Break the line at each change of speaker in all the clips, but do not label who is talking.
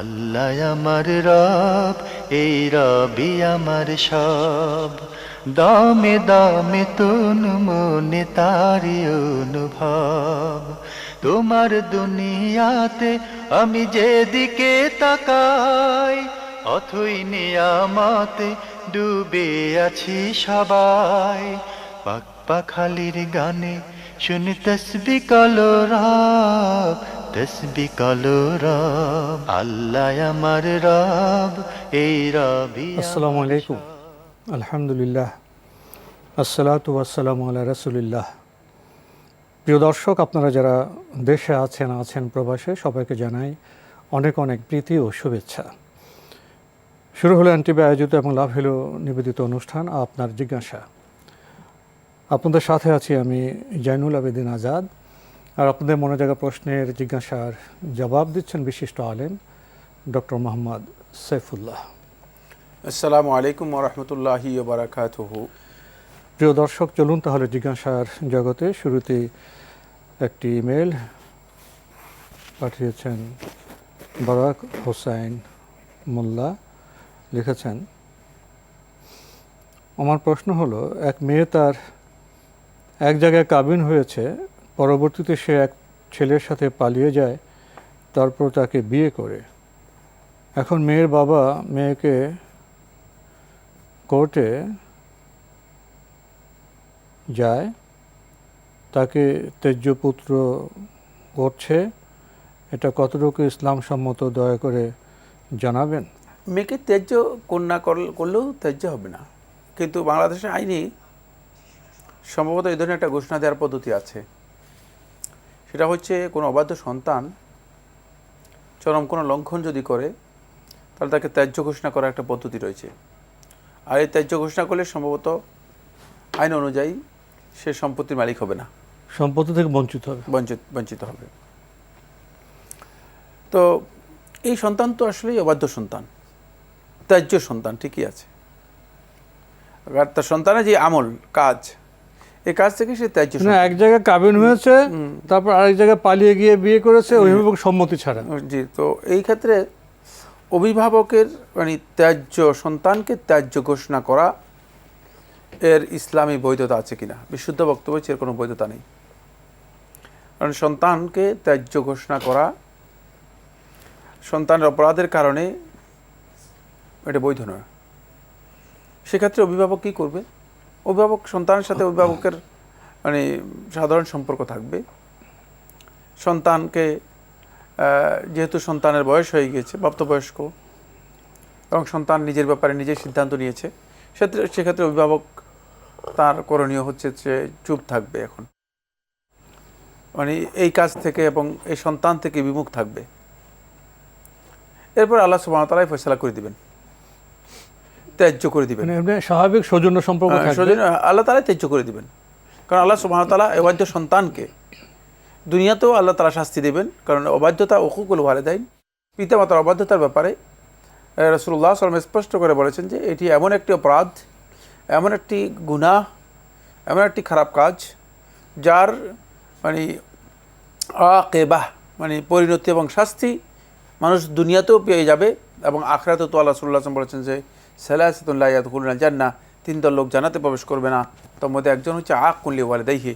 আল্লাহ আমার রব, এই রবি আমার সব। দামে দামে তুন মনে তারি অনুভব। তোমার দুনিয়াতে আমি যেদিকে তাকাই, অথই নিয়ামতে ডুবে আছি সবাই। পাক পাখালির গানে শুনি তসবি কলো রব, তসবি কলো রব। আল্লাহ আমার রব, এই রবি
আসসালামু
আমার
আলাইকুম।
সব।
আলহামদুলিল্লাহ, আসসালাতু ওয়াসসালামু আলা রাসূলিল্লাহ। প্রিয় দর্শক, আপনারা যারা দেশে আছেন প্রবাসে, সবাইকে জানাই অনেক অনেক প্রীতি ও শুভেচ্ছা। শুরু হলো এনটিভি আয়োজিত এবং লাভ হলো নিবেদিত অনুষ্ঠান আপনার জিজ্ঞাসা। আপনাদের সাথে আছি আমি জাইনুল আবেদিন আজাদ। আর আপনাদের মনে জাগা প্রশ্নের জিজ্ঞাসার জবাব দিচ্ছেন বিশিষ্ট আলেম ডক্টর মোহাম্মদ সাইফুল্লাহ।
আসসালামু আলাইকুম ওরহমতুল্লাহি ওবারাকাতুহু।
প্রিয় দর্শক, চলুন তাহলে জিজ্ঞাসার জগতে। শুরুতে একটি ইমেল পাঠিয়েছেন বারাক হোসাইন মোল্লা। লিখেছেন, আমার প্রশ্ন হলো, এক মেয়ে তার এক জায়গায় কাবিন হয়েছে, পরবর্তীতে সে এক ছেলের সাথে পালিয়ে যায়, তারপর তাকে বিয়ে করে। এখন মেয়ের বাবা মেয়েকে কোর্টে যায়, তাকে ত্যায্য পুত্র করছে। এটা কতটুকু ইসলাম সম্মত, দয়া করে জানাবেন।
মেয়েকে ত্যায্য কন্যা করলেও ত্যায্য হবে না, কিন্তু বাংলাদেশের আইনে সম্ভবত এই ধরনের একটা ঘোষণা দেওয়ার পদ্ধতি আছে। সেটা হচ্ছে কোনো অবাধ্য সন্তান চরম কোনো লঙ্ঘন যদি করে, তাহলে তাকে ত্যায্য ঘোষণা করার একটা পদ্ধতি রয়েছে। আর এই ত্যায্য ঘোষণা করলে সম্ভবত আইন অনুযায়ী সে সম্পত্তির মালিক হবে না,
সম্পত্তি থেকে বঞ্চিত হবে।
বঞ্চিত হবে। তো এই সন্তান তো আসলেই অবাধ্য সন্তান, ত্যায্য সন্তান, ঠিকই আছে। আর তার সন্তানের যে আমল কাজ, এই কাজ থেকে সে ত্যায্য
না, এক জায়গায় কাবিন হয়েছে, তারপর আরেক জায়গায় পালিয়ে গিয়ে বিয়ে করেছে, অভিভাবক সম্মতি ছাড়া।
জি, তো এই ক্ষেত্রে অভিভাবকের ত্যায্য সন্তানকে ত্যায্য ঘোষণা করা এর ইসলামী বৈধতা আছে কিনা, বিশুদ্ধ বক্তব্য হচ্ছে এর কোনো বৈধতা নেই। কারণ সন্তানকে ত্যায্য ঘোষণা করা সন্তানের অপরাধের কারণে এটা বৈধ নয়। সেক্ষেত্রে অভিভাবক কী করবে? অভিভাবক সন্তানের সাথে অভিভাবকের সাধারণ সম্পর্ক থাকবে। সন্তানকে যেহেতু সন্তানের বয়স হয়ে গিয়েছে, প্রাপ্তবয়স্ক, এবং সন্তান নিজের ব্যাপারে নিজের সিদ্ধান্ত নিয়েছে, সেক্ষেত্রে অভিভাবক তার করণীয় হচ্ছে যে চুপ থাকবে, এখন এই কাজ থেকে এবং এই সন্তান থেকে বিমুখ থাকবে। এরপর আল্লাহ সুবহানাহু ওয়া তাআলা ফয়সালা করে দিবেন, ত্যায্য করে দিবেন।
স্বাভাবিক সৌজন্য সম্পর্ক থাকবে,
আল্লাহ তাআলা ত্যায্য করে দিবেন। কারণ আল্লাহ সুবহানাহু ওয়া তাআলা অবাধ্য সন্তানকে দুনিয়াতেও আল্লাহ তাআলা শাস্তি দেবেন। কারণ অবাধ্যতা উকুকুল ওয়ালিদাইন, পিতামাতার অবাধ্যতার ব্যাপারে রাসূলুল্লাহ সাল্লাল্লাহু আলাইহি ওয়াসাল্লাম স্পষ্ট করে বলেছেন যে এটি এমন একটি অপরাধ, এমন একটি গুনাহ, এমন একটি খারাপ কাজ, যার আকিবাহ পরিণতি এবং শাস্তি মানুষ দুনিয়াতেও পেয়ে যাবে, এবং আখিরাতেও তো আল্লাহ সাল্লাল্লাহু আলাইহি ওয়াসাল্লাম বলেছেন যে সালাসাতুন লা ইয়াদখুলুনাল জান্নাহ, তিন দল লোক জান্নাতে প্রবেশ করবে না। তার মধ্যে একজন হচ্ছে আকুন লিওয়ালিদাইহি,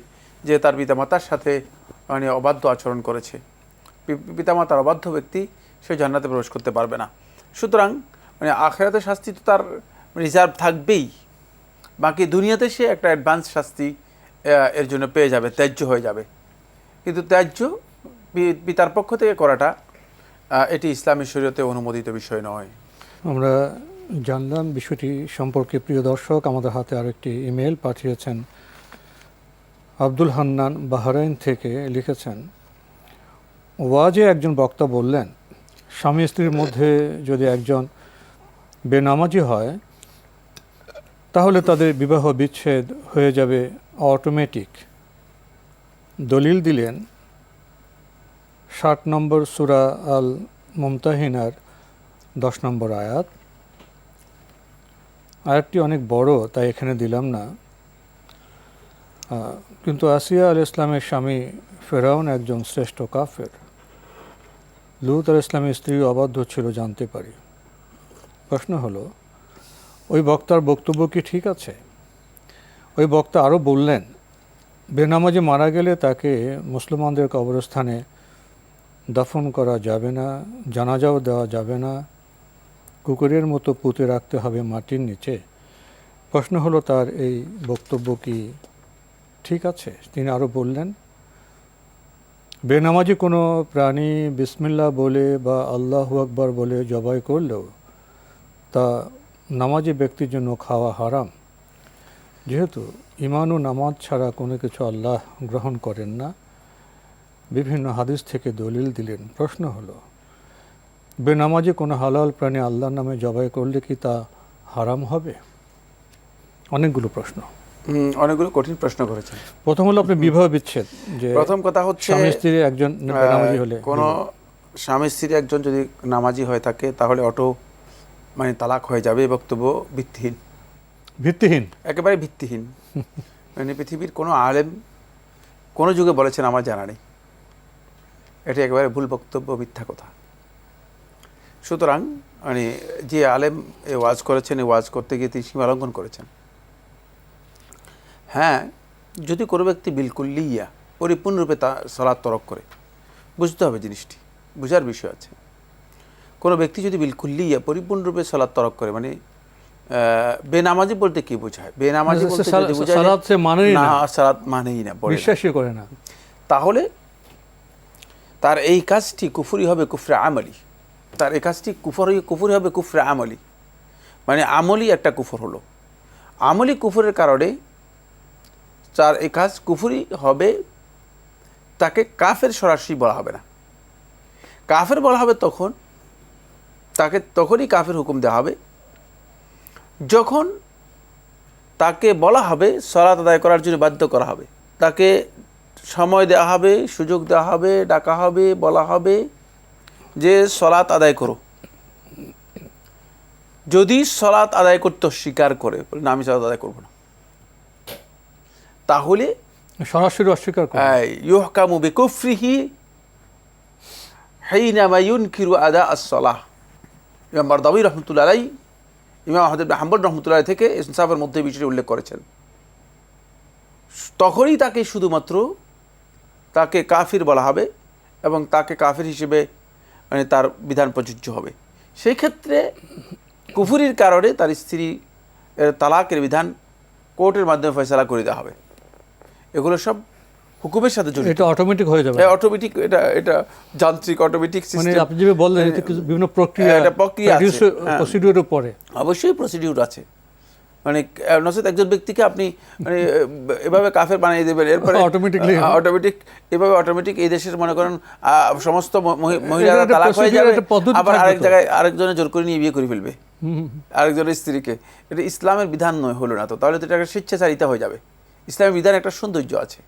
যে তার পিতামাতার সাথে অবাধ্য আচরণ করেছে। পিতামাতার অবাধ্য ব্যক্তি সে জান্নাতে প্রবেশ করতে পারবে না। সুতরাং আখিরাতের শাস্তি তো তার রিজার্ভ থাকবেই, বাকি দুনিয়াতে সে একটা অ্যাডভান্স শাস্তি এর জন্য পেয়ে যাবে, ত্যায্য হয়ে যাবে। কিন্তু ত্যায্য পিতার পক্ষ থেকে করাটা এটি ইসলামী শরীয়তে অনুমোদিত বিষয় নয়।
আমরা জানলাম বিষয়টি সম্পর্কে। প্রিয় দর্শক, আমাদের হাতে আরেকটি ইমেল পাঠিয়েছেন আব্দুল হান্নান, বাহরাইন থেকে। লিখেছেন, ওয়াজে একজন বক্তা বললেন, স্বামী স্ত্রীর মধ্যে যদি একজন বেনামাজি হয়, তাহলে তাদের বিবাহ বিচ্ছেদ হয়ে যাবে অটোমেটিক। দলিল দিলেন 60 নম্বর সূরা আল মুমতাহিনার 10 নম্বর আয়াত। আয়াতটি অনেক বড়, তাই এখানে দিলাম না। কিন্তু আসিয়া আল ইসলামের স্বামী ফেরাউন একজন শ্রেষ্ঠ কাফের। লূত আলাইহিস ইসলামের স্ত্রী অবাধ্য ছিল জানতে পারি। প্রশ্ন হলো, ওই বক্তার বক্তব্য কি ঠিক আছে? ওই বক্তা আরও বললেন, বেনামাজি মারা গেলে তাকে মুসলমানদের কবরস্থানে দাফন করা যাবে না, জানাজাও দেওয়া যাবে না, কুকুরের মতো পুঁতে রাখতে হবে মাটির নিচে। প্রশ্ন হলো, তার এই বক্তব্য কি ঠিক আছে? তিনি আরও বললেন, বেনামাজি কোনো প্রাণী বিসমিল্লাহ বলে বা আল্লাহু আকবার বলে জবাই করলেও তা নামাজি ব্যক্তির জন্য খাওয়া হারাম। যেহেতু ঈমান ও নামাজ ছাড়া কোনো কিছু আল্লাহ গ্রহণ করেন না, বিভিন্ন হাদিস থেকে দলিল দিলেন। প্রশ্ন হলো, বেনামাজি কোনো হালাল প্রাণী আল্লাহর নামে জবাই করলে কি তা হারাম হবে? অনেকগুলো প্রশ্ন,
অনেকগুলো কঠিন প্রশ্ন করেছেন।
প্রথম হলো আপনি বিবাহ বিচ্ছেদ, যে
প্রথম কথা হচ্ছে
স্বামী স্ত্রী একজন বেনামাজি হলে
কোনো স্বামী স্ত্রী একজন যদি নামাজি হয়ে থাকে তাহলে মানে তালাক হয়ে যাবে। এই বক্তব্য ভিত্তিহীন,
ভিত্তিহীন,
একেবারে ভিত্তিহীন। মানে পৃথিবীর কোনো আলেম কোনো যুগে বলেছেন আমার জানা নেই। এটি একেবারে ভুল বক্তব্য, মিথ্যা কথা। সুতরাং মানে যে আলেম এ ওয়াজ করেছেন, এই ওয়াজ করতে গিয়ে তিনি সীমা লঙ্ঘন করেছেন। হ্যাঁ, যদি কোনো ব্যক্তি বিলকুল্লিয়া পরিপূর্ণরূপে তা সালাত তরক করে, বুঝতে হবে জিনিসটি, বুঝার বিষয় আছে। কোনো ব্যক্তি যদি বিলকুল্লিয়া পরিপূর্ণরূপে সালাত তরক করে, মানে বেনামাজি বলতে কি বোঝায়? বেনামাজি বলতে যদি বোঝায়
সালাত সে মানেই না,
সালাত মানেই না,
বিশ্বাসই করে না,
তাহলে তার এই কাজটি কুফরি হবে, কুফরে আমলি। তার এই কাজটি কুফরি হবে, কুফরে আমলি। মানে আমলি একটা কুফর হলো। আমলি কুফরের কারণে তার এই কাজ কুফরি হবে, তাকে কাফের সরাসরি বলা হবে না। কাফের বলা হবে তখনই কাফের হুকুম দেওয়া হবে যখন তাকে বলা হবে সালাত আদায় করার জন্য বাধ্য করা হবে, তাকে সময় দেওয়া হবে, সুযোগ দেওয়া হবে, ডাকা হবে, বলা হবে যে সালাত আদায় করো। যদি সালাত আদায় করতে স্বীকার করে, না আমি সালাত আদায় করবো না, তাহলে
সরাসরি অস্বীকার করে
ইউহকামু বিকুফরিহি হিনামা ইউনকিরু আদা আস-সালাহ। ইমাম বারদাউই রহমতুল্লাহ আলাইহি, ইমাম আহমদ ইবনে হাম্বল রহমতুল্লাহ থেকে ইনসাফের মধ্যে বিষয়টি উল্লেখ করেছেন। তখনই তাকে শুধুমাত্র তাকে কাফির বলা হবে এবং তাকে কাফির হিসেবে মানে তার বিধান প্রযোজ্য হবে। সেই ক্ষেত্রে কুফরির কারণে তার স্ত্রী তালাকের বিধান কোর্টের মাধ্যমে ফয়সালা করে দেওয়া হবে। এগুলো সব হুকুমের সাথে জড়িত,
এটা অটোমেটিক হয়ে যাবে,
অটোমেটিক। এটা যান্ত্রিক অটোমেটিক
মানে
সিস্টেম।
আপনি যে বললেন এতে বিভিন্ন প্রক্রিয়া আছে, প্রসিডিউরের পরে
অবশ্যই প্রসিডিউর আছে। মানে নচেত একজন ব্যক্তিকে আপনি মানে এভাবে কাফের বানিয়ে দেবেন, এরপরে অটোমেটিক এভাবে অটোমেটিক এই দেশের মনে করেন সমস্ত মহিলারা তালাক হয়ে যাবে, আবার আরেক জায়গায় আরেকজনের জোর করে নিয়ে বিয়ে করে ফেলবে আরেকজনের স্ত্রীকে। এটা ইসলামের বিধান নয়, হলো না তো, তাহলে তো এটা একটা স্বেচ্ছাচারিতা হয়ে যাবে। ইসলামের বিধান একটা সৌন্দর্য আছে।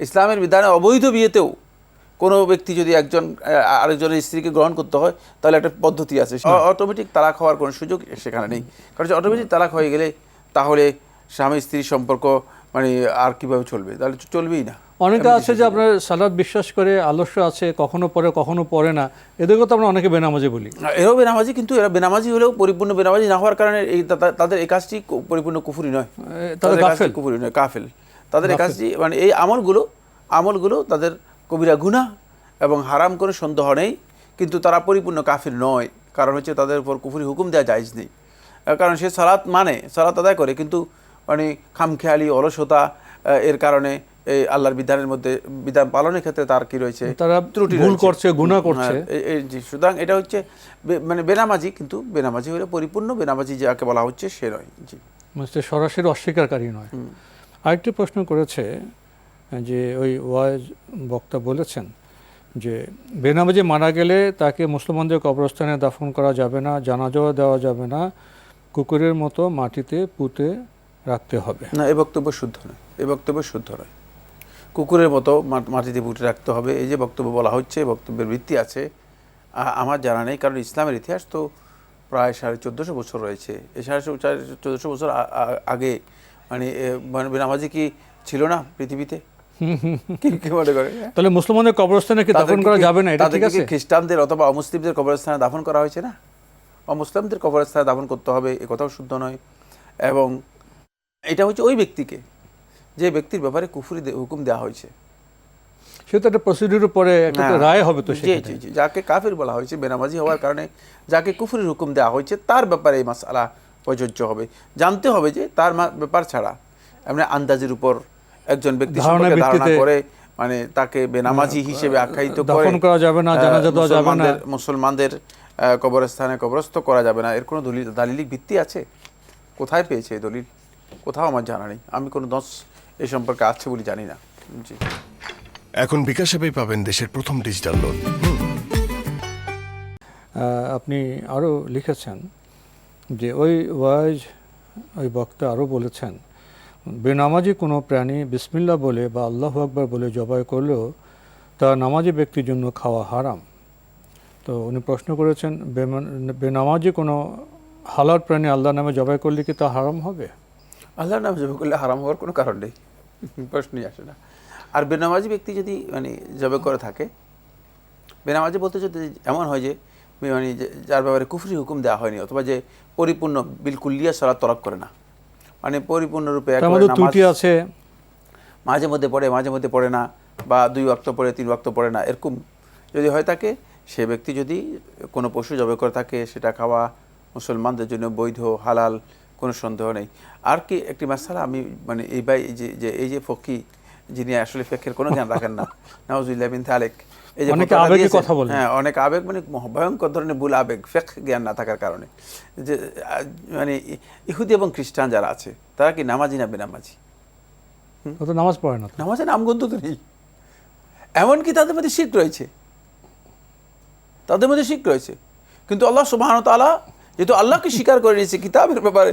ইসলামের বিধানে অবৈধ বিয়েতেও কোনো ব্যক্তি যদি আরেকজনের স্ত্রীকে গ্রহণ করতে হয় তাহলে একটা পদ্ধতি আছে। অটোমেটিক তালাক হওয়ার কোনো সুযোগ সেখানে নেই, কারণ অটোমেটিক তালাক হয়ে গেলে তাহলে স্বামী স্ত্রীর সম্পর্ক মানে আর কিভাবে চলবে? তাহলে চলবেই না।
অনেকে আছে যে আপনার সালাত বিশ্বাস করে, আলস্য আছে, কখনো পড়ে কখনো পড়ে না, এদেরকে তো আমরা অনেকে বেনামাজি বলি।
এরাও বেনামাজি, কিন্তু এরা বেনামাজি হলেও পরিপূর্ণ বেনামাজি না হওয়ার কারণে তাদের এই কাজটি পরিপূর্ণ কুফরি নয়, তাদের কাজটি কুফরি নয়, কাফেল। তাদের এই কাজটি মানে এই আমলগুলো তাদের কবিরা গুনাহ এবং হারাম করে সন্দেহ নেই, কিন্তু তারা পরিপূর্ণ কাফির নয়। কারণ হচ্ছে তাদের উপর কুফরি হুকুম দেওয়া জায়েজ নেই। কারণ সে সালাত আদায় করে, কিন্তু মানে খামখেয়ালি অলসতা এর কারণে এই আল্লাহর বিধানের মধ্যে বিধান পালনের ক্ষেত্রে তার কি রয়েছে,
তারা ত্রুটি ভুল করছে, গুনাহ করছে।
সুতরাং এটা হচ্ছে মানে বেনামাজি, কিন্তু বেনামাজি হলে পরিপূর্ণ বেনামাজি যাকে বলা হচ্ছে সে নয়। জি,
সরাসরি অস্বীকারী নয়। আরেকটি প্রশ্ন করেছে যে ওই ওয়াজ বক্তা বলেছেন যে বেনামাজি মারা গেলে তাকে মুসলমানদের কবরস্থানে দাফন করা যাবে না, জানাজাও দেওয়া যাবে না, কুকুরের মতো মাটিতে পুঁতে রাখতে হবে।
না, এই বক্তব্য শুদ্ধ নয়, এই বক্তব্য শুদ্ধ নয়। কুকুরের মতো মাটিতে পুঁতে রাখতে হবে, এই যে বক্তব্য বলা হচ্ছে, বক্তব্যের ভিত্তি আছে আমার জানা নেই। কারণ ইসলামের ইতিহাস তো প্রায় 1450 বছর রয়েছে। এই 1450 বছর আগে মানে বেনামাজি কি ছিল না পৃথিবীতে? কি মনে করে?
তাহলে মুসলমানদের কবরস্থানে কি দাফন করা যাবে না, এটা ঠিক
তাদেরকে
আছে?
কি খ্রিস্টানদের অথবা অমুসলিমদের কবরস্থানে দাফন করা হয়েছে না? অমুসলিমদের কবরস্থানে দাফন করতে হবে, এ কথাও শুদ্ধ নয়। এবং এটা হচ্ছে ওই ব্যক্তিকে, যে ব্যক্তির ব্যাপারে কুফরি হুকুম দেওয়া হয়েছে।
সে তো একটা প্রসিডিউর পরে একটা তো রায় হবে তো
জি
সেখানে।
জি জি, যাকে কাফির বলা হয়েছে বেনামাজি হওয়ার কারণে, যাকে কুফরির হুকুম দেওয়া হয়েছে, তার ব্যাপারে এই মাসআলা প্রযোজ্য হবে। জানতে হবে যে তার ব্যাপার ছাড়া এমনি আন্দাজের উপর একজন ব্যক্তি সম্পর্কে ধারণা করে মানে তাকে বেনামাজি হিসেবে আখ্যায়িত করে
দাফন করা যাবে না, জানাজা দেওয়া যাবে না,
মুসলমানদের কবরস্থানে কবরস্থ করা যাবে না, এর কোনো দালিলিক ভিত্তি আছে? কোথায় পেয়েছে এই দলিল? কোথাও আমার জানা নেই। আমি কোনো দোষ এই সম্পর্কে আছে বলে জানি না। জি।
এখন বিকাশ অ্যাপেই পাবেন দেশের প্রথম ডিজিটাল লোন।
আপনি আরও লিখেছেন যে ওই বক্তা আরও বলেছেন, বেনামাজি কোনো প্রাণী বিসমিল্লাহ বলে বা আল্লাহু আকবার বলে জবাই করলেও তা নামাজি ব্যক্তির জন্য খাওয়া হারাম। তো উনি প্রশ্ন করেছেন, বেনামাজি কোনো হালাল প্রাণী আল্লাহর নামে জবাই করলে কি তা হারাম হবে?
আল্লাহর নাম জবাই করলে হারাম হওয়ার কোনো কারণ নেই, প্রশ্নই আসে না। আর বেনামাজি ব্যক্তি যদি মানে জবাই করে থাকে, বেনামাজি বলতে যদি এমন হয় যে মানে যার ব্যাপারে কুফরি হুকুম দেওয়া হয়নি, অথবা যে পরিপূর্ণ বিলকুল্লিয়া সালাত তরক করে না, মানে পরিপূর্ণরূপে
ত্রুটি আছে,
মাঝে মধ্যে পড়ে মাঝে মধ্যে পড়ে না, বা 2 ওয়াক্ত পড়ে 3 ওয়াক্ত পড়ে না, এরকম যদি হয় থাকে, সে ব্যক্তি যদি কোনো পশু জবাই করে থাকে, সেটা খাওয়া মুসলমানদের জন্য বৈধ, হালাল, কোনো সন্দেহ নেই। আর কি একটি মাসআলা আমি মানে এই যে ফকি যিনি আসলে ফিকহের কোনো জ্ঞান রাখেন না, নাউজুবিল্লাহ মিন যালিক, এই যে
কথা বলে,
হ্যাঁ অনেক আবেগ, মানে ভয়ঙ্কর ধরনের ভুল আবেগ, ফিকহ জ্ঞান না থাকার কারণে, যে মানে ইহুদি এবং খ্রিস্টান যারা আছে তারা কি নামাজি না বেনামাজি?
ও তো নামাজ পড়ে না,
নামাজের নামগন্ধ তো নেই। এমনকি তাদের মধ্যে শিরক রয়েছে, কিন্তু আল্লাহ সুবহানাহু ওয়া তাআলা যেহেতু আল্লাহকে স্বীকার করে নিয়েছে কিতাবের ব্যাপারে,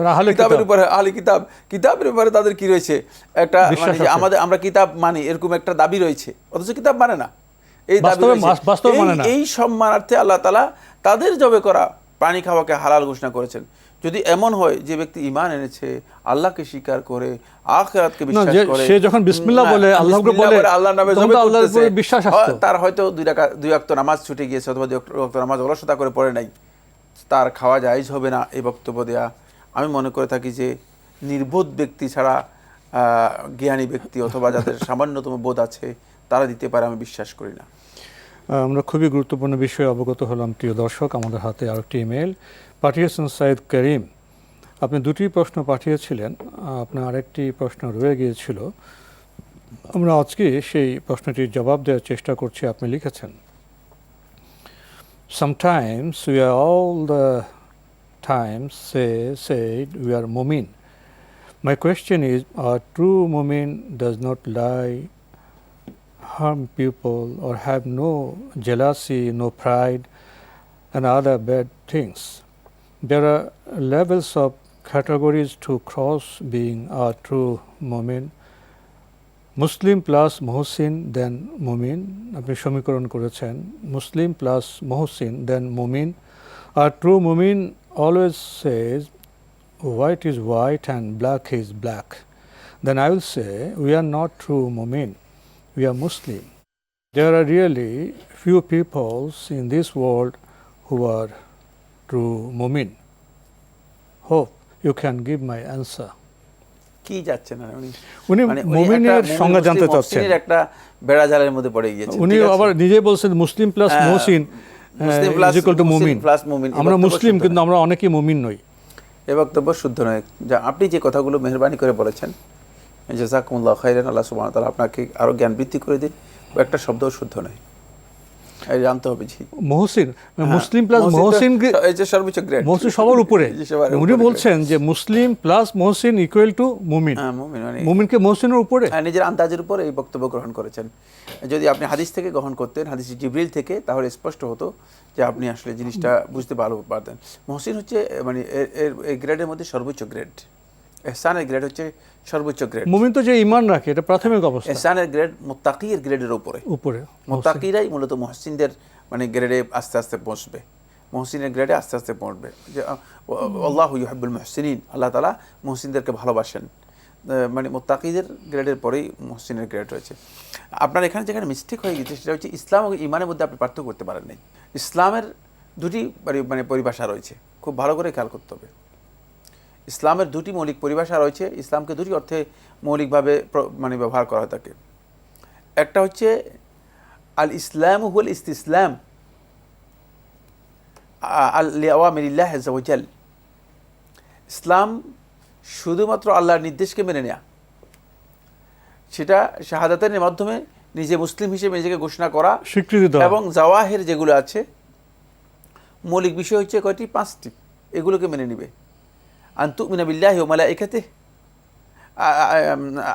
কিতাবের ব্যাপারে তাদের কি রয়েছে একটা, মানে যে আমরা কিতাব মানি এরকম একটা দাবি রয়েছে, অথচ কিতাব মানে না। এই দাবি এই সম্মানার্থে আল্লাহ তাআলা তাদের জবাই করা প্রাণী খাওয়াকে হালাল ঘোষণা করেছেন। যদি এমন হয় যে ব্যক্তি ঈমান এনেছে, আল্লাহকে স্বীকার করে, আখিরাতকে বিশ্বাস করে,
সে যখন বিসমিল্লাহ বলে, আল্লাহকে বলে,
আল্লাহর নামে জবাই করতেছে,
বিশ্বাস আসতো,
তার হয়তো 2 ওয়াক্ত নামাজ ছুটে গিয়েছে, অথবা 2 ওয়াক্ত নামাজ অলসতা করে পড়ে নাই, তার খাওয়া জায়েজ হবে না, এই বক্তব্য দেয়া আমি মনে করে থাকি যে নির্বোধ ব্যক্তি ছাড়া জ্ঞানী ব্যক্তি অথবা যাদের সামান্যতম বোধ আছে তারা দিতে পারে, আমি বিশ্বাস করি না।
আমরা খুবই গুরুত্বপূর্ণ বিষয়ে অবগত হলাম প্রিয় দর্শক। আমাদের হাতে আরেকটি ইমেল পাঠিয়েছেন সাইদ করিম। আপনি 2টি প্রশ্ন পাঠিয়েছিলেন, আপনার আরেকটি প্রশ্ন রয়ে গিয়েছিল, আমরা আজকে সেই প্রশ্নটির জবাব দেওয়ার চেষ্টা করছি। আপনি লিখেছেন, sometimes we are all the time said we are mu'min. My question is, a true mu'min does not lie, harm people, or have no jealousy, no pride, and other bad things. There are levels of categories to cross being a true mu'min. Muslim plus মহসিন then মুমিন, আপনি সমীকরণ করেছেন Muslim plus মহসিন then মুমিন। আর true মুমিন always says white is white and black is black. Then I will say we are not true মুমিন, we are Muslim. There are really few peoples in this world who are true মুমিন। Hope you can give my answer.
কি যাচ্ছে না
উনি মুমিনের সংজ্ঞা জানতে চাচ্ছেন,
একটা বেড়াজালের মধ্যে পড়ে গিয়েছে।
উনি আবার নিজেই বলছেন মুসলিম প্লাস মুহসিন ইজ ইকুয়াল টু মুমিন। আমরা মুসলিম কিন্তু আমরা অনেকেই মুমিন নই।
এই বক্তব্য শুদ্ধ নয়। যা আপনি যে কথাগুলো মেহেরবানি করে বলেছেন, জাযাকুমুল্লাহু খাইরান, আল্লাহ সুবহানাহু ওয়া তাআলা আপনাকে আরো জ্ঞান বৃদ্ধি করে দিন, একটা শব্দও শুদ্ধ নয়, জানতে হবে। জি,
মুহসিন, মুসলিম প্লাস মুহসিন
এই যে সর্বোচ্চ গ্রেড,
মুহসিন সবার উপরে। উনি বলছেন যে মুসলিম প্লাস মুহসিন ইকুয়াল টু মুমিন, মুমিনকে মুহসিনের উপরে,
নিজের আন্দাজের উপর এই বক্তব্য গ্রহণ করেছেন। যদি আপনি হাদিস থেকে গ্রহণ করতেন, হাদিস জিবরিল থেকে, তাহলে স্পষ্ট হতো যে আপনি আসলে জিনিসটা বুঝতে ভালো পারতেন। মুহসিন হচ্ছে মানে এই গ্রেডের মধ্যে সর্বোচ্চ গ্রেড। ইহসানের গ্রেড হচ্ছে সর্বোচ্চ গ্রেড।
মুমিন তো যে ঈমান রাখে, এটা প্রাথমিক অবস্থা।
ইহসানের গ্রেড মুত্তাকির গ্রেডের উপরে। মুত্তাকিরাই মূলত মুহসিনদের মানে গ্রেডে আস্তে আস্তে পৌঁছবে, মুহসিনের গ্রেডে আস্তে আস্তে পৌঁছবে। যে আল্লাহু ইউহিব্বুল মুহসিনিন, আল্লাহ তাআলা মুহসিনদেরকে ভালোবাসেন। মানে মোত্তাকিদের গ্রেডের পরেই মুহসিনের গ্রেড রয়েছে। আপনার এখানে যেখানে মিস্টেক হয়ে গেছে সেটা হচ্ছে ইসলাম এবং ইমানের মধ্যে আপনি পার্থক্য করতে পারেন নাই। ইসলামের দুটি মানে পরিভাষা রয়েছে, খুব ভালো করে খেয়াল করতে হবে। ইসলামের দুটি মৌলিক পরিভাষা রয়েছে, ইসলামকে দুটি অর্থে মৌলিকভাবে মানে ব্যবহার করা হয় থাকে। একটা হচ্ছে আল ইসলাম হুল ইস্তিসলাম লিআওয়ামিরিল্লাহ আযজা ওয়া জাল। ইসলাম শুধুমাত্র আল্লাহর নির্দেশকে মেনে নেয়া, সেটা শাহাদাতের মাধ্যমে নিজে মুসলিম হিসেবে নিজেকে ঘোষণা করা,
স্বীকৃতি দেওয়া।
এবং জাওয়াহির যেগুলো আছে মৌলিক বিষয় হচ্ছে কয়টি? 5টি। এগুলোকে মেনে নিবে। আন তুমিনা বিল্লাহি ওয়া মালাইকাতিহি,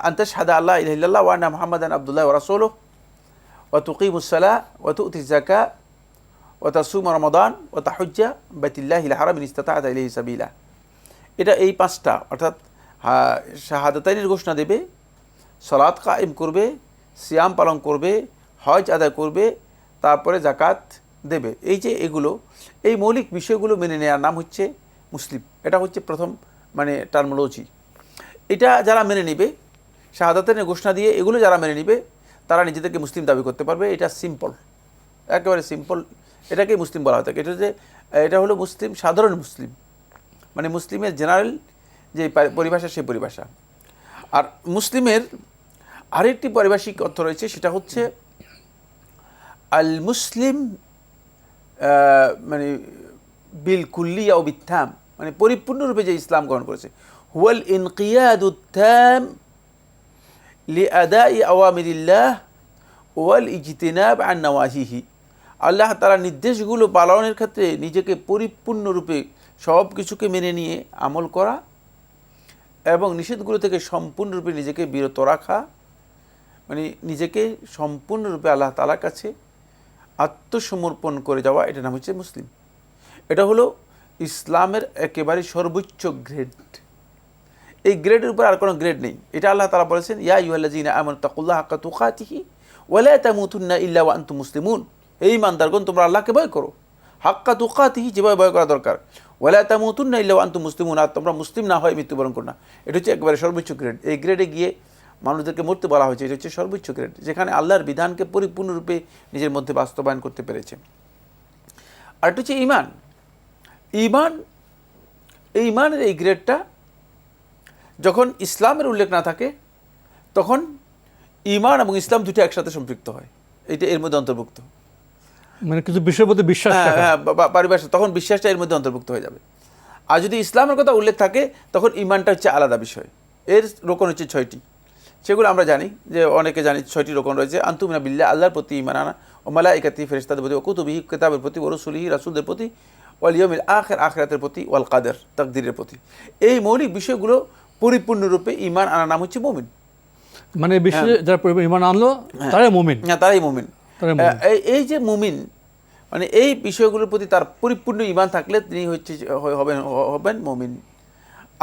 আন তাশহাদা আল্লা ইলাহা ইল্লাল্লাহ ওয়া আন্না মুহাম্মাদান আবদুল্লাহি ওয়া রাসূলুহু, ওয়া তুকিমুস সালাহ ওয়া তু'তিজ যাকাত ওয়া তাসুমু রমাদান ওয়া তাহুজ্জা বাইতুল্লাহিল হারাম ইন ইসতাতা'তা ইলাইহি সাবিলা। এটা এই 5টা, অর্থাৎ শাহাদাতাইনের ঘোষণা দেবে, সালাত কায়েম করবে, সিয়াম পালন করবে, হজ আদায় করবে, তারপরে যাকাত দেবে। এই যে এগুলো, এই মৌলিক বিষয়গুলো মেনে নেওয়ার নাম হচ্ছে মুসলিম। এটা হচ্ছে প্রথম মানে টার্মোলজি। এটা যারা মেনে নিবে, শাহাদাতের ঘোষণা দিয়ে এগুলো যারা মেনে নিবে, তারা নিজেদেরকে মুসলিম দাবি করতে পারবে। এটা সিম্পল, একেবারে সিম্পল। এটাকেই মুসলিম বলা হয়ে থাকে। এটা হলো মুসলিম, সাধারণ মুসলিম, মানে মুসলিমের জেনারেল যে পরিভাষা, সেই পরিভাষা। আর মুসলিমের আরেকটি পারিভাষিক অর্থ রয়েছে, সেটা হচ্ছে আল মুসলিম মানে বিল কুল্লিয়া ও বিত্তাম, মানে পরিপূর্ণরূপে যে ইসলাম গ্রহণ করেছে। হুয়াল ইনকিয়াদুত তাম লিআদাই আওয়ামিরিল্লাহ ওয়াল ইজতিনাব আন নাওয়াহিহি। আল্লাহ তাআলার নির্দেশগুলো পালনের ক্ষেত্রে নিজেকে পরিপূর্ণরূপে সব কিছুকে মেনে নিয়ে আমল করা এবং নিষেধগুলো থেকে সম্পূর্ণরূপে নিজেকে বিরত রাখা, মানে নিজেকে সম্পূর্ণরূপে আল্লাহ তাআলার কাছে আত্মসমর্পণ করে যাওয়া, এটা নাম হচ্ছে মুসলিম। এটা হলো ইসলামের একেবারে সর্বোচ্চ গ্রেড। এই গ্রেডের উপর আর কোনো গ্রেড নেই। এটা আল্লাহ তাআলা বলেছেন, ইয়া আইয়ুহাল্লাযীনা আমানু তাকুল্লাহা হাক্কা তুকাতিহি ওয়া লা তামুতুন্না ইল্লা ওয়া আনতুম মুসলিমুন। এই ইমানদারগণ, তোমরা আল্লাহকে ভয় করো, হাক্কা তুকাতিহি, যেভাবে ভয় করা দরকার, ওয়া লা তামুতুন্না ইল্লা ওয়া আনতুম মুসলিমুন, আর তোমরা মুসলিম না হয় মৃত্যুবরণ করো না। এটা হচ্ছে একেবারে সর্বোচ্চ গ্রেড। এই গ্রেডে গিয়ে মানুষদেরকে মরতে বলা হয়েছে। এটা হচ্ছে সর্বোচ্চ গ্রেড, যেখানে আল্লাহর বিধানকে পরিপূর্ণরূপে নিজের মধ্যে বাস্তবায়ন করতে পেরেছে। আর এটা হচ্ছে ঈমান। এই ঈমানের এই গ্রেডটা যখন ইসলামের উল্লেখ না থাকে, তখন ঈমান এবং ইসলাম দুটো একসাথে সম্পৃক্ত হয়। এটা এর মধ্যে অন্তর্ভুক্ত,
মানে কিছু বিষয়ের প্রতি বিশ্বাস থাকা।
পারিভাষিক, তখন বিশ্বাসটা এর মধ্যে অন্তর্ভুক্ত হয়ে যাবে। আর যদি ইসলামের কথা উল্লেখ থাকে, তখন ঈমানটা হচ্ছে আলাদা বিষয়। এর রোকন হচ্ছে 6টি। সেগুলো আমরা জানি, যে অনেকে জানি 6টি রোকন রয়েছে। আন তুমিনা বিল্লাহ, আল্লাহর প্রতি ঈমান আনা, ও মালাইকাতিহি, ফেরেশতাদের প্রতি, ও কুতুবিহি, কিতাবের প্রতি, ও রাসূলিহি, রাসূলদের প্রতি, ওয়াল ইয়াউমিল আখির, আখিরাতের প্রতি, ওয়াল কাদের, তাকদীরের প্রতি। এই মৌলিক বিষয়গুলো পরিপূর্ণরূপে ঈমান আনার নাম হচ্ছে মুমিন।
মানে বিশ্বে যারা ঈমান আনলো তারাই মুমিন।
হ্যাঁ, তারাই মুমিন। এই যে মুমিন, মানে এই বিষয়গুলোর প্রতি তার পরিপূর্ণ ঈমান থাকলে তিনি হবেন মুমিন।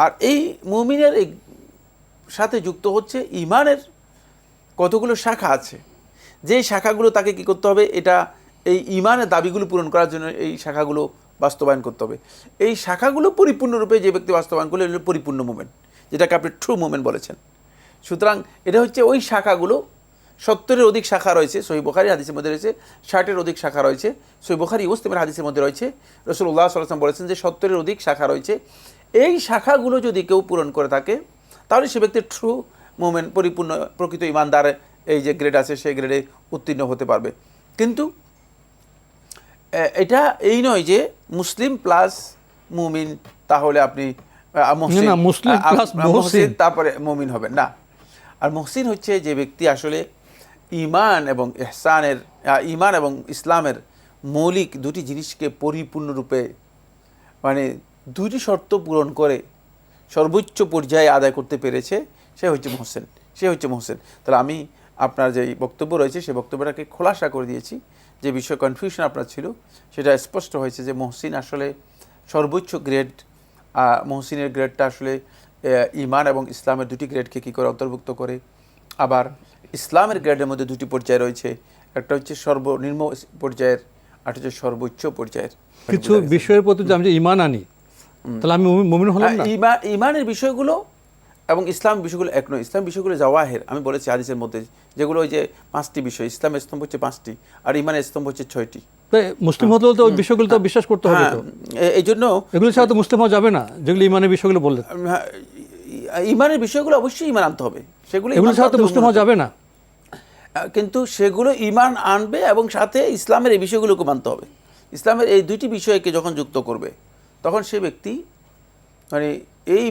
আর এই মুমিনের এই সাথে যুক্ত হচ্ছে ঈমানের কতগুলো শাখা আছে, যে শাখাগুলো তাকে কি করতে হবে, এটা এই ঈমানের দাবিগুলো পূরণ করার জন্য এই শাখাগুলো বাস্তবায়ন করতে হবে। এই শাখাগুলো পরিপূর্ণরূপে যে ব্যক্তি বাস্তবায়ন করলে এগুলো পরিপূর্ণ মুমিন, যেটাকে আপনি ট্রু মুমিন বলেছেন। সুতরাং এটা হচ্ছে ওই শাখাগুলো। 70-এর অধিক শাখা রয়েছে সহিহ বুখারী হাদিসের মধ্যে রয়েছে, 60-এর অধিক শাখা রয়েছে সহিহ বুখারী মুসলিমের হাদিসের মধ্যে রয়েছে। রাসূলুল্লাহ সাল্লাল্লাহু আলাইহি ওয়াসাল্লাম বলেছেন যে 70-এর অধিক শাখা রয়েছে। এই শাখাগুলো যদি কেউ পূরণ করে থাকে, তাহলে সে ব্যক্তি ট্রু মুমিন, পরিপূর্ণ প্রকৃত ঈমানদার, এই যে গ্রেড আছে সেই গ্রেডে উত্তীর্ণ হতে পারবে। কিন্তু এটা এই নয় যে মুসলিম প্লাস মুমিন, তাহলে আপনি মুহসিন তারপরে মুমিন হবেন না। আর মুহসিন হচ্ছে যে ব্যক্তি আসলে ঈমান এবং ইহসানের, ঈমান এবং ইসলামের মৌলিক দুটি জিনিসকে পরিপূর্ণরূপে, মানে দুটি শর্ত পূরণ করে সর্বোচ্চ পর্যায়ে আদায় করতে পেরেছে, সে হচ্ছে মুহসিন। তাহলে আমি আপনার যে বক্তব্য রয়েছে সেই বক্তব্যটাকে খোলাসা করে দিয়েছি। যে বিষয়ে কনফিউশন আপনার ছিল সেটা স্পষ্ট হয়েছে যে মুহসিন আসলে সর্বোচ্চ গ্রেড। মুহসিনের গ্রেডটা আসলে ঈমান এবং ইসলামের দুটি গ্রেডকে কী করে অন্তর্ভুক্ত করে। আবার ইসলামের গ্রেডের মধ্যে দুটি পর্যায় রয়েছে, একটা হচ্ছে সর্বনিম্ন পর্যায়ের, আর হচ্ছে সর্বোচ্চ পর্যায়ের।
কিছু বিষয়ের প্রতি আমি যে ঈমান আনি, তাহলে আমি মুমিন হলাম না।
ঈমানের বিষয়গুলো এবং ইসলাম বিষয়গুলো এক নয়। ইসলাম বিষয়গুলো জাওয়াহের, আমি বলেছি হাদিসের মধ্যে, যেগুলো ওই যে 5টি বিষয়, ইসলামের স্তম্ভ হচ্ছে 5টি, আর ইমানের স্তম্ভ হচ্ছে 6টি।
তাই মুসলিম হতে হলে তো ওই বিষয়গুলো তো বিশ্বাস করতে হবে তো।
এই জন্য
এগুলো ছাড়া তো মুসলিম হওয়া যাবে না, যেগুলো ইমানের বিষয়গুলো বললেন।
ইমানের বিষয়গুলো অবশ্যই ইমান আনতে হবে, সেগুলো
এগুলো ছাড়া তো মুসলিম হওয়া যাবে না।
কিন্তু সেগুলো ইমান আনবে এবং সাথে ইসলামের এই বিষয়গুলোকে মানতে হবে। ইসলামের এই দুইটি বিষয়কে যখন যুক্ত করবে, তখন সে ব্যক্তি মানে এই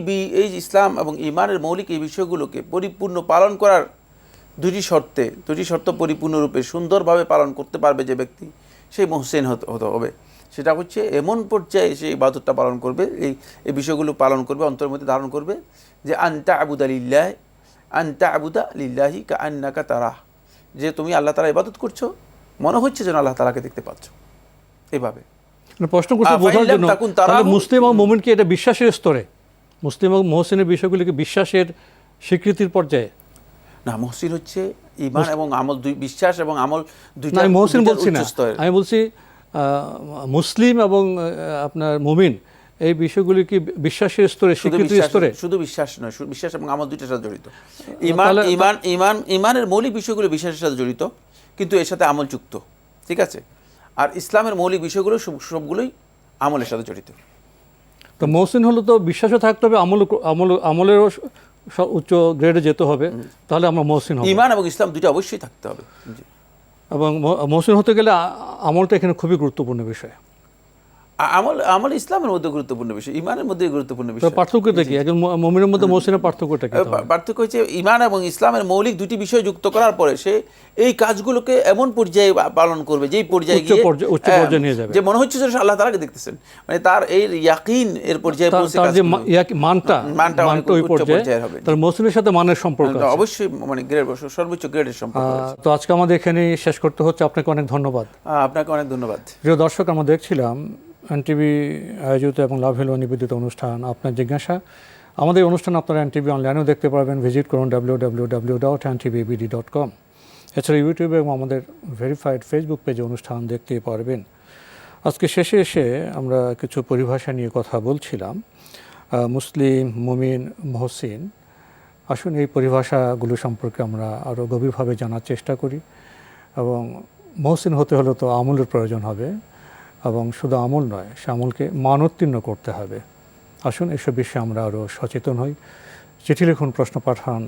ইসলাম এবং ইমানের মৌলিক এই বিষয়গুলোকে পরিপূর্ণ পালন করার দুটি শর্ত পরিপূর্ণরূপে সুন্দরভাবে পালন করতে পারবে যে ব্যক্তি, সেই মুহসিন হতে হবে। সেটা হচ্ছে এমন পর্যায়ে সেই ইবাদতটা পালন করবে, এই বিষয়গুলো পালন করবে, অন্তরের মধ্যে ধারণ করবে যে আনতা আবুদা লিল্লাহি কাআন্নাকা তারাহ, যে তুমি আল্লাহ তাআলা ইবাদত করছো, মনে হচ্ছে যেন আল্লাহ তাআলাকে দেখতে পাচ্ছ। এভাবে
প্রশ্ন করতে বোঝার জন্য, তাহলে মুসলিম এবং মুমিন কি এটা বিশ্বাসের স্তরে, মুসলিম এবং মুহসিনের বিষয়গুলিকে বিশ্বাসের স্বীকৃতির পর্যায়ে?
না, মুহসিন হচ্ছে ঈমান এবং আমল, বিশ্বাস এবং আমল দুইটা।
আমি মুহসিন বলছি না, আমি বলছি মুসলিম এবং আপনার মুমিন এই বিষয়গুলি কি বিশ্বাসের স্তরে, স্বীকৃতির স্তরে?
শুধু বিশ্বাস নয়, বিশ্বাস এবং আমল দুইটার সাথে জড়িত। ইমানের মৌলিক বিষয়গুলো বিশ্বাসের সাথে জড়িত, কিন্তু এর সাথে আমল যুক্ত, ঠিক আছে? আর ইসলামের মৌলিক বিষয়গুলো সবগুলোই আমলের সাথে জড়িত।
তো মুহসিন হলো তো বিশ্বাসও থাকতে হবে, আমলেরও উচ্চ গ্রেডে যেতে হবে, তাহলে আমরা মুহসিন হব।
ঈমান এবং ইসলাম দুইটা অবশ্যই থাকতে হবে।
এবং মুহসিন হতে গেলে আমলটা এখানে খুবই গুরুত্বপূর্ণ বিষয়।
আমল ইসলামের মধ্যে গুরুত্বপূর্ণ বিষয়, ঈমানের মধ্যে গুরুত্বপূর্ণ বিষয়।
পার্থক্যটা কি? একজন মুমিনের মধ্যে মুহসিনের পার্থক্যটা কি?
পার্থক্য হচ্ছে ঈমান এবং ইসলামের মৌলিক দুটি বিষয় যুক্ত করার পরে সে এই কাজগুলোকে এমন পর্যায়ে পালন করবে, যেই পর্যায়ে গিয়ে
উচ্চ পর্যায়ে নিয়ে যাবে,
যে মনে হচ্ছে যে আল্লাহ তাআলাকে দেখতেছেন, মানে তার এই ইয়াকিন এর পর্যায়ে পৌঁছে,
তার যে মানটা ওই পর্যায়ে হবে। তার মুহসিনের সাথে মানের সম্পর্ক আছে
অবশ্যই, মানে সর্বোচ্চ গ্রেডের সম্পর্ক আছে।
তো আজকে আমাদের এখানেই শেষ করতে হচ্ছে। আপনাকে অনেক ধন্যবাদ।
আপনাকে অনেক ধন্যবাদ।
প্রিয় দর্শক, আমরা দেখছিলাম এনটিভি আয়োজিত এবং লাভেল নিবেদিত অনুষ্ঠান আপনার জিজ্ঞাসা। আমাদের অনুষ্ঠান আপনারা এনটিভি অনলাইনেও দেখতে পারবেন, ভিজিট করুন www.ntvbd.com। এছাড়া ইউটিউবে এবং আমাদের ভেরিফাইড ফেসবুক পেজে অনুষ্ঠান দেখতে পারবেন। আজকে শেষে এসে আমরা কিছু পরিভাষা নিয়ে কথা বলছিলাম, মুসলিম, মুমিন, মুহসিন। আসুন এই পরিভাষাগুলো সম্পর্কে আমরা আরও গভীরভাবে জানার চেষ্টা করি। এবং মুহসিন হতে হলে তো আমলের প্রয়োজন হবে, এবং শুধু আমল নয়, সে আমলকে মানোত্তীর্ণ করতে হবে। আসুন এসব বিষয়ে আমরা আরও সচেতন হই। চিঠি লিখুন, প্রশ্ন পাঠান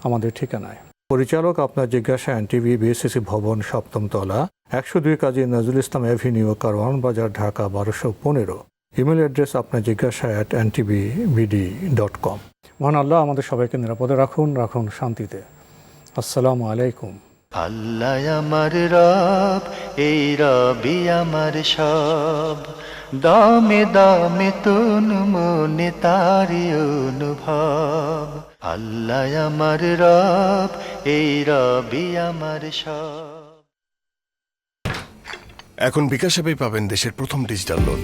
আমাদের ঠিকানায়। পরিচালক আপনার জিজ্ঞাসা, এনটিভি, বিএসসিসি ভবন, 7ম তলা, 102 কাজী নজরুল ইসলাম এভিনিউ, কারওয়ান বাজার, ঢাকা 1215। ইমেল অ্যাড্রেস আপনার জিজ্ঞাসা @ntvbd.com। মহান আল্লাহ আমাদের সবাইকে নিরাপদে রাখুন শান্তিতে। আসসালামু আলাইকুম।
আল্লাহ আমার রব, এই রবি আমার সব, দামে দামে তুন মনে তারি অনুভব। আল্লাহ আমার রব, এই রবি আমার সব।
এখন বিকাশ অ্যাপেই পাবেন দেশের প্রথম ডিজিটাল লোন।